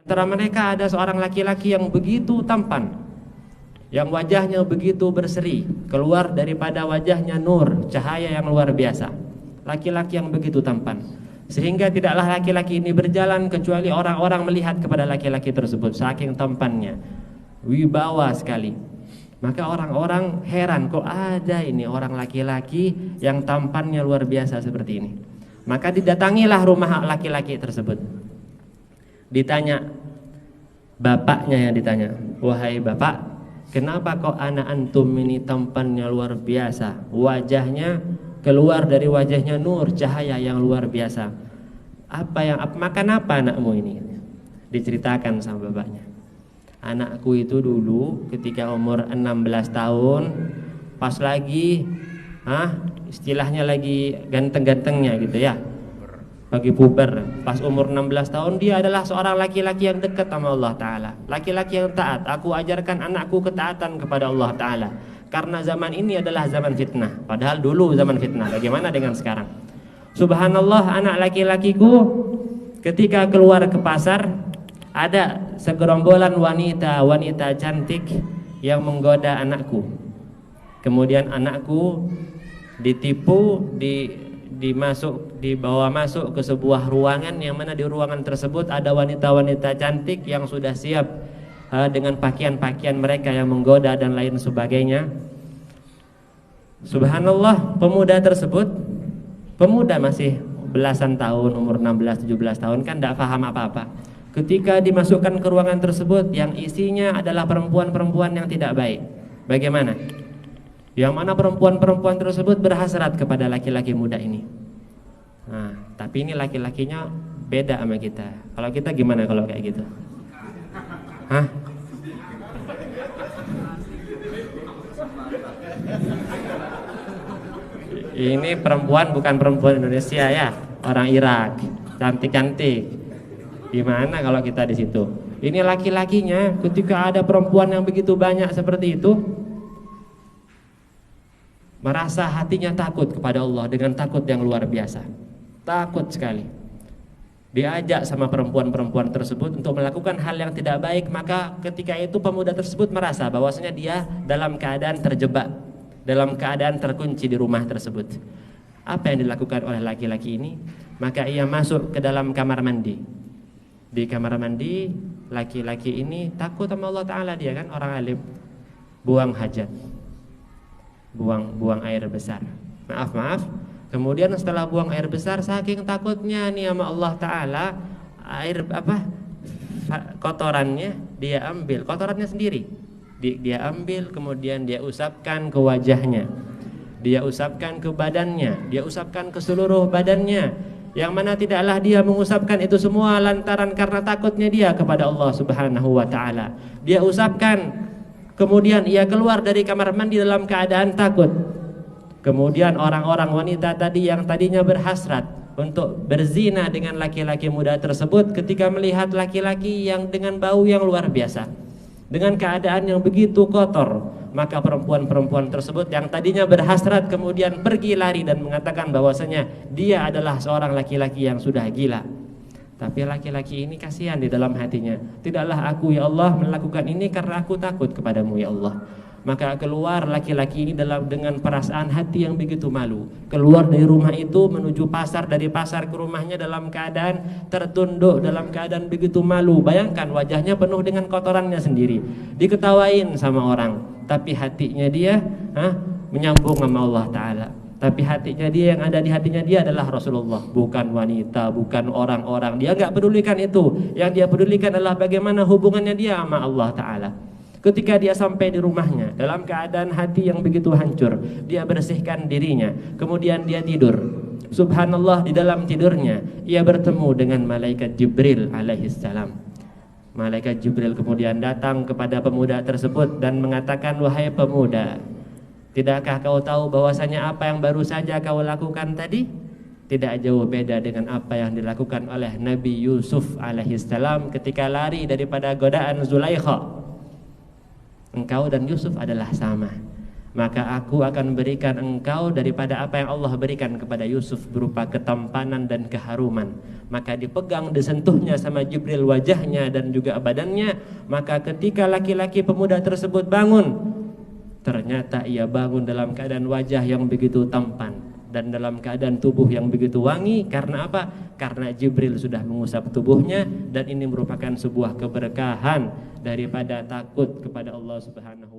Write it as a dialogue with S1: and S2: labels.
S1: Antara mereka ada seorang laki-laki yang begitu tampan, yang wajahnya begitu berseri, keluar daripada wajahnya nur, cahaya yang luar biasa. Laki-laki yang begitu tampan, sehingga tidaklah laki-laki ini berjalan kecuali orang-orang melihat kepada laki-laki tersebut, saking tampannya, wibawa sekali. Maka orang-orang heran, kok ada ini orang laki-laki yang tampannya luar biasa seperti ini. Maka didatangilah rumah laki-laki tersebut. Ditanya, bapaknya yang ditanya, wahai bapak, kenapa kok anak antum ini tampannya luar biasa, wajahnya keluar dari wajahnya nur, cahaya yang luar biasa. Makan apa anakmu ini? Diceritakan sama bapaknya. Anakku itu dulu ketika umur 16 tahun, pas lagi istilahnya lagi ganteng-gantengnya gitu ya, bagi puber, pas umur 16 tahun dia adalah seorang laki-laki yang dekat sama Allah Ta'ala, laki-laki yang taat. Aku ajarkan anakku ketaatan kepada Allah Ta'ala, karena zaman ini adalah zaman fitnah. Padahal dulu zaman fitnah, bagaimana dengan sekarang? Subhanallah, anak laki-lakiku ketika keluar ke pasar, ada segerombolan wanita cantik yang menggoda anakku. Kemudian anakku ditipu, dibawa masuk ke sebuah ruangan, yang mana di ruangan tersebut ada wanita-wanita cantik yang sudah siap dengan pakaian-pakaian mereka yang menggoda dan lain sebagainya. Subhanallah, pemuda tersebut, pemuda masih belasan tahun, umur 16-17 tahun, kan tidak paham apa-apa. Ketika dimasukkan ke ruangan tersebut yang isinya adalah perempuan-perempuan yang tidak baik, bagaimana? Yang mana perempuan-perempuan tersebut berhasrat kepada laki-laki muda ini. Nah, tapi ini laki-lakinya beda sama kita. Kalau kita gimana kalau kayak gitu? Hah? Ini perempuan bukan perempuan Indonesia ya, orang Irak, cantik-cantik. Gimana kalau kita di situ? Ini laki-lakinya ketika ada perempuan yang begitu banyak seperti itu, merasa hatinya takut kepada Allah dengan takut yang luar biasa. Takut sekali. Diajak sama perempuan-perempuan tersebut untuk melakukan hal yang tidak baik, maka ketika itu pemuda tersebut merasa bahwasanya dia dalam keadaan terjebak, dalam keadaan terkunci di rumah tersebut. Apa yang dilakukan oleh laki-laki ini? Maka ia masuk ke dalam kamar mandi. Di kamar mandi, laki-laki ini takut sama Allah Ta'ala, dia kan orang alim, buang hajat, buang air besar. Maaf. Kemudian setelah buang air besar, saking takutnya nih sama Allah Ta'ala, air kotorannya dia ambil, kotorannya sendiri dia ambil, kemudian dia usapkan ke wajahnya, dia usapkan ke badannya, dia usapkan ke seluruh badannya. Yang mana tidaklah dia mengusapkan itu semua lantaran karena takutnya dia kepada Allah Subhanahu wa Ta'ala. Dia usapkan, kemudian ia keluar dari kamar mandi dalam keadaan takut. Kemudian orang-orang wanita tadi yang tadinya berhasrat untuk berzina dengan laki-laki muda tersebut, ketika melihat laki-laki yang dengan bau yang luar biasa, dengan keadaan yang begitu kotor, maka perempuan-perempuan tersebut yang tadinya berhasrat kemudian pergi lari dan mengatakan bahwasanya dia adalah seorang laki-laki yang sudah gila. Tapi laki-laki ini kasihan di dalam hatinya. Tidaklah aku ya Allah melakukan ini karena aku takut kepadamu ya Allah. Maka keluar laki-laki ini dengan perasaan hati yang begitu malu. Keluar dari rumah itu menuju pasar, dari pasar ke rumahnya dalam keadaan tertunduk, dalam keadaan begitu malu. Bayangkan wajahnya penuh dengan kotorannya sendiri, diketawain sama orang, tapi hatinya dia menyambung sama Allah Ta'ala. Tapi hatinya dia, yang ada di hatinya dia adalah Rasulullah, bukan wanita, bukan orang-orang. Dia gak pedulikan itu. Yang dia pedulikan adalah bagaimana hubungannya dia sama Allah Ta'ala. Ketika dia sampai di rumahnya dalam keadaan hati yang begitu hancur, dia bersihkan dirinya, kemudian dia tidur. Subhanallah, di dalam tidurnya ia bertemu dengan malaikat Jibril alaihissalam. Malaikat Jibril kemudian datang kepada pemuda tersebut dan mengatakan, wahai pemuda, tidakkah kau tahu bahwasanya apa yang baru saja kau lakukan tadi tidak jauh beda dengan apa yang dilakukan oleh Nabi Yusuf alaihissalam ketika lari daripada godaan Zulaikha. Engkau dan Yusuf adalah sama. maka aku akan berikan engkau daripada apa yang Allah berikan kepada Yusuf berupa ketampanan dan keharuman. Maka dipegang, disentuhnya sama Jibril wajahnya dan juga badannya. Maka ketika laki-laki pemuda tersebut bangun, ternyata ia bangun dalam keadaan wajah yang begitu tampan dan dalam keadaan tubuh yang begitu wangi. Karena apa? Karena Jibril sudah mengusap tubuhnya, dan ini merupakan sebuah keberkahan daripada takut kepada Allah Subhanahu